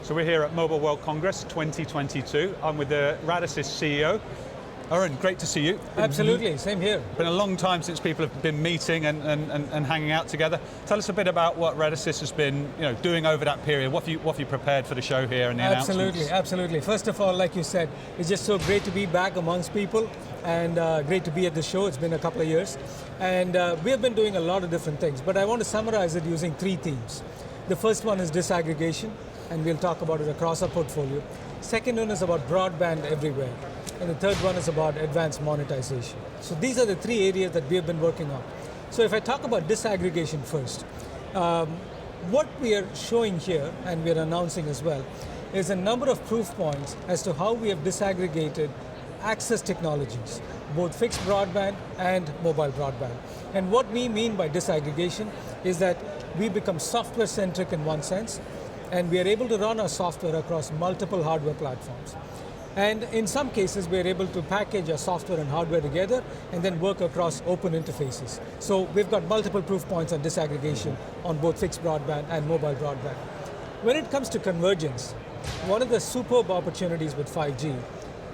So we're here at Mobile World Congress 2022. I'm with the Radisys CEO. Arun, great to see you. Absolutely, same here. Been a long time since people have been meeting and hanging out together. Tell us a bit about what Radisys has been doing over that period. What have you prepared for the show here and the announcements? Absolutely. First of all, like you said, it's just so great to be back amongst people and great to be at the show. It's been a couple of years. And we have been doing a lot of different things, but I want to summarize it using 3 themes. The first one is disaggregation, and we'll talk about it across our portfolio. Second one is about broadband everywhere. And the third one is about advanced monetization. So these are the 3 areas that we have been working on. So if I talk about disaggregation first, what we are showing here, and we are announcing as well, is a number of proof points as to how we have disaggregated access technologies, both fixed broadband and mobile broadband. And what we mean by disaggregation is that we become software-centric in one sense, and we are able to run our software across multiple hardware platforms. And in some cases, we're able to package our software and hardware together and then work across open interfaces. So we've got multiple proof points on disaggregation on both fixed broadband and mobile broadband. When it comes to convergence, one of the superb opportunities with 5G,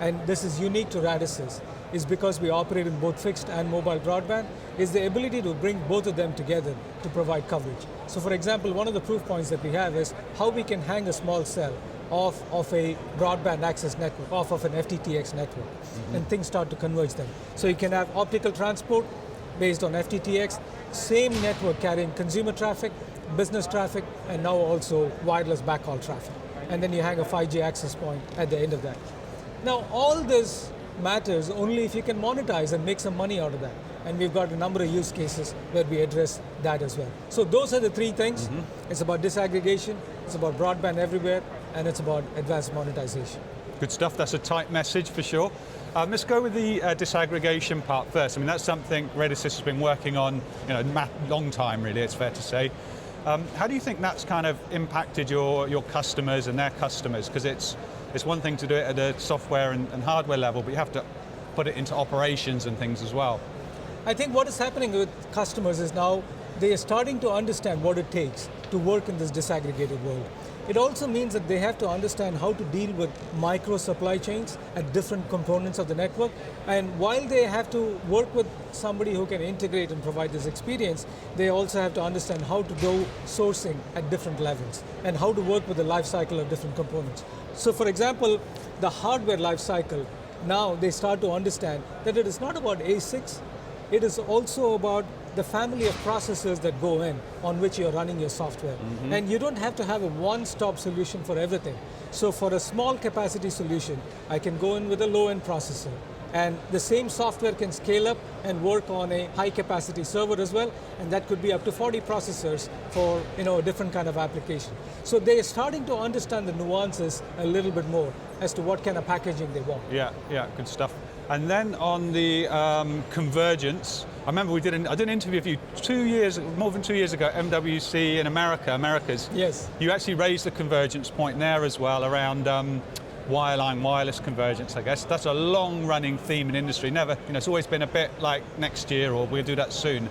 and this is unique to Radisys, is because we operate in both fixed and mobile broadband, is the ability to bring both of them together to provide coverage. So for example, one of the proof points that we have is how we can hang a small cell off of a broadband access network, off of an FTTX network, and things start to converge them. So you can have optical transport based on FTTX, same network carrying consumer traffic, business traffic, and now also wireless backhaul traffic. And then you hang a 5G access point at the end of that. Now all this matters only if you can monetize and make some money out of that. And we've got a number of use cases where we address that as well. So those are the 3 things. It's about disaggregation, it's about broadband everywhere, and it's about advanced monetization. Good stuff, that's a tight message for sure. Let's go with the disaggregation part first. I mean, that's something Radisys has been working on long time really, it's fair to say. How do you think that's kind of impacted your customers and their customers? Because it's one thing to do it at a software and hardware level, but you have to put it into operations and things as well. I think what is happening with customers is now they are starting to understand what it takes to work in this disaggregated world. It also means that they have to understand how to deal with micro supply chains at different components of the network. And while they have to work with somebody who can integrate and provide this experience, they also have to understand how to do sourcing at different levels and how to work with the life cycle of different components. So for example, the hardware life cycle, now they start to understand that it is not about ASICs, it is also about the family of processors that go in on which you're running your software. And you don't have to have a one-stop solution for everything. So for a small capacity solution, I can go in with a low-end processor, and the same software can scale up and work on a high capacity server as well, and that could be up to 40 processors for a different kind of application. So they're starting to understand the nuances a little bit more as to what kind of packaging they want. Yeah, good stuff. And then on the convergence, I remember I did an interview with you more than 2 years ago, MWC in Americas. Yes. You actually raised the convergence point there as well around wireline, wireless convergence, I guess. That's a long-running theme in industry. It's always been a bit like next year or we'll do that soon.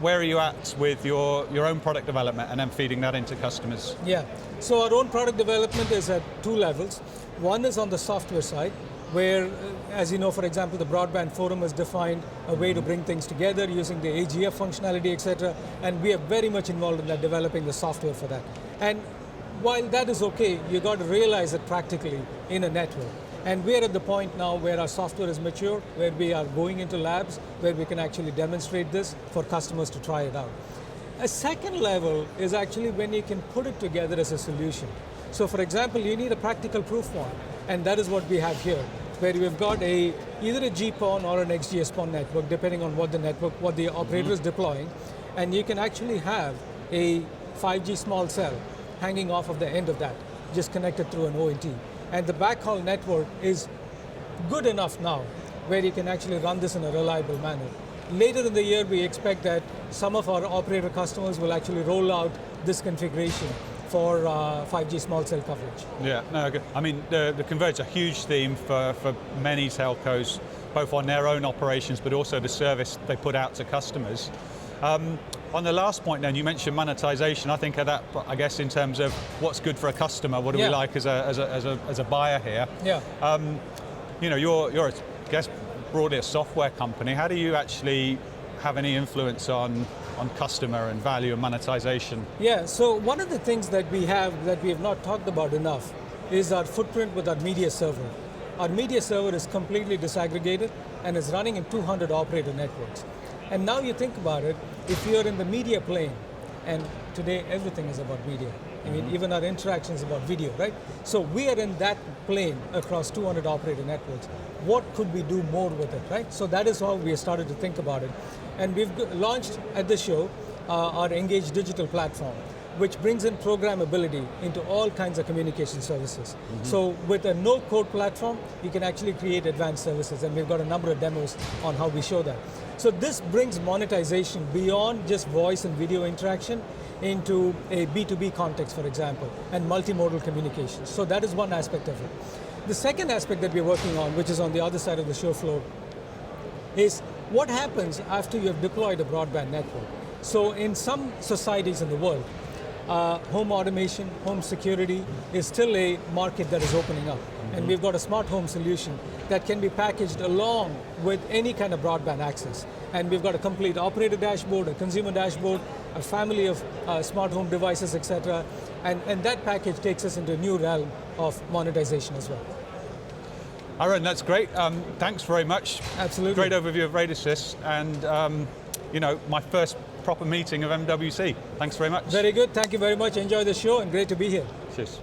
Where are you at with your own product development and then feeding that into customers? Yeah, so our own product development is at 2 levels. One is on the software side, where, as you know, for example, the Broadband Forum has defined a way to bring things together using the AGF functionality, etc. And we are very much involved in that, developing the software for that. And while that is okay, you got to realize it practically in a network. And we're at the point now where our software is mature, where we are going into labs, where we can actually demonstrate this for customers to try it out. A second level is actually when you can put it together as a solution. So for example, you need a practical proof point, and that is what we have here, where we've got either a GPON or an XGS-PON network, depending on what the operator is deploying, and you can actually have a 5G small cell hanging off of the end of that, just connected through an ONT. And the backhaul network is good enough now, where you can actually run this in a reliable manner. Later in the year, we expect that some of our operator customers will actually roll out this configuration for 5G small cell coverage. Yeah, no, good. I mean, the convergence is a huge theme for many telcos, both on their own operations, but also the service they put out to customers. On the last point then, you mentioned monetization. I think of that, I guess, in terms of what's good for a customer, what do we like as a buyer here? Yeah. You know, you're, I guess, broadly a software company. How do you actually have any influence on customer and value and monetization? Yeah, so one of the things that we have not talked about enough is our footprint with our media server. Our media server is completely disaggregated and is running in 200 operator networks. And now you think about it, if you're in the media plane, and today everything is about media. I mean, even our interaction is about video, right? So we are in that plane across 200 operator networks. What could we do more with it, right? So that is how we started to think about it. And we've launched at the show our Engage Digital platform, which brings in programmability into all kinds of communication services. So with a no-code platform, you can actually create advanced services, and we've got a number of demos on how we show that. So this brings monetization beyond just voice and video interaction into a B2B context, for example, and multimodal communications. So that is one aspect of it. The second aspect that we're working on, which is on the other side of the show floor, is what happens after you have deployed a broadband network. So in some societies in the world, home automation, home security is still a market that is opening up. And we've got a smart home solution that can be packaged along with any kind of broadband access. And we've got a complete operator dashboard, a consumer dashboard, a family of smart home devices, etc. And that package takes us into a new realm of monetization as well. Arun, that's great. Thanks very much. Absolutely. Great overview of Radisys, and you know, my first proper meeting of MWC. Thanks very much. Very good. Thank you very much. Enjoy the show, and great to be here. Cheers.